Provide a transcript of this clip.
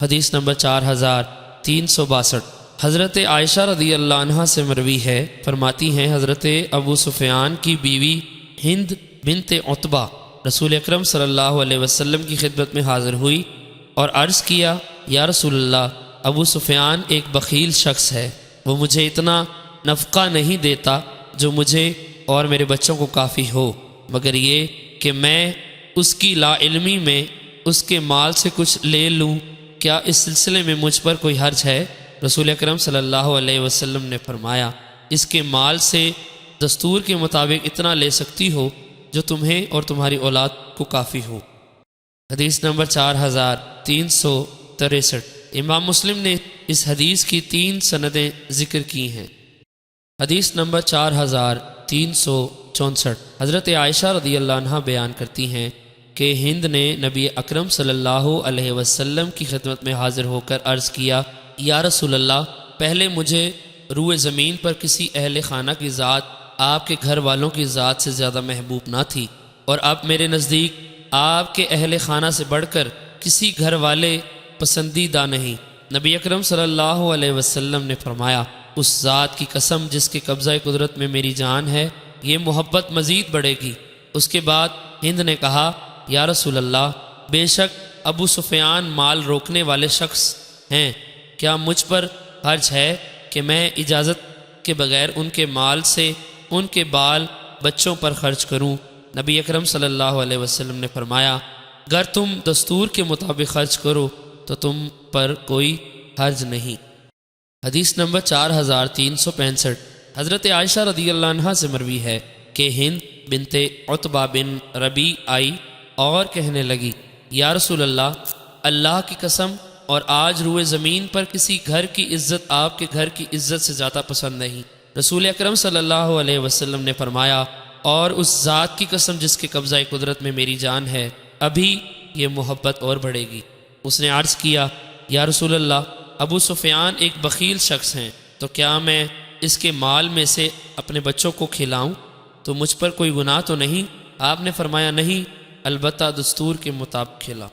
حدیث نمبر 4362۔ حضرت عائشہ رضی اللہ عنہ سے مروی ہے، فرماتی ہیں حضرت ابو سفیان کی بیوی ہند بنت عتبہ رسول اکرم صلی اللہ علیہ وسلم کی خدمت میں حاضر ہوئی اور عرض کیا، یا رسول اللہ، ابو سفیان ایک بخیل شخص ہے، وہ مجھے اتنا نفقہ نہیں دیتا جو مجھے اور میرے بچوں کو کافی ہو، مگر یہ کہ میں اس کی لا علمی میں اس کے مال سے کچھ لے لوں، کیا اس سلسلے میں مجھ پر کوئی حرج ہے؟ رسول اکرم صلی اللہ علیہ وسلم نے فرمایا، اس کے مال سے دستور کے مطابق اتنا لے سکتی ہو جو تمہیں اور تمہاری اولاد کو کافی ہو۔ حدیث نمبر 4363۔ امام مسلم نے اس حدیث کی 3 سندیں ذکر کی ہیں۔ حدیث نمبر 4364۔ حضرت عائشہ رضی اللہ عنہ بیان کرتی ہیں کہ ہند نے نبی اکرم صلی اللہ علیہ وسلم کی خدمت میں حاضر ہو کر عرض کیا، یا رسول اللہ، پہلے مجھے روئے زمین پر کسی اہل خانہ کی ذات آپ کے گھر والوں کی ذات سے زیادہ محبوب نہ تھی، اور اب میرے نزدیک آپ کے اہل خانہ سے بڑھ کر کسی گھر والے پسندیدہ نہیں۔ نبی اکرم صلی اللہ علیہ وسلم نے فرمایا، اس ذات کی قسم جس کے قبضہ قدرت میں میری جان ہے، یہ محبت مزید بڑھے گی۔ اس کے بعد ہند نے کہا، یا رسول اللہ، بے شک ابو سفیان مال روکنے والے شخص ہیں، کیا مجھ پر حرج ہے کہ میں اجازت کے بغیر ان کے مال سے ان کے بال بچوں پر خرچ کروں؟ نبی اکرم صلی اللہ علیہ وسلم نے فرمایا، اگر تم دستور کے مطابق خرچ کرو تو تم پر کوئی حرج نہیں۔ حدیث نمبر 4365۔ حضرت عائشہ رضی اللہ عنہ سے مروی ہے کہ ہند بنت عتبہ بن ربیع آئی اور کہنے لگی، یا رسول اللہ، اللہ کی قسم اور آج روئے زمین پر کسی گھر کی عزت آپ کے گھر کی عزت سے زیادہ پسند نہیں۔ رسول اکرم صلی اللہ علیہ وسلم نے فرمایا، اور اس ذات کی قسم جس کے قبضہ قدرت میں میری جان ہے، ابھی یہ محبت اور بڑھے گی۔ اس نے عرض کیا، یا رسول اللہ، ابو سفیان ایک بخیل شخص ہیں، تو کیا میں اس کے مال میں سے اپنے بچوں کو کھلاؤں تو مجھ پر کوئی گناہ تو نہیں؟ آپ نے فرمایا، نہیں، البتہ دستور کے مطابق کھلا۔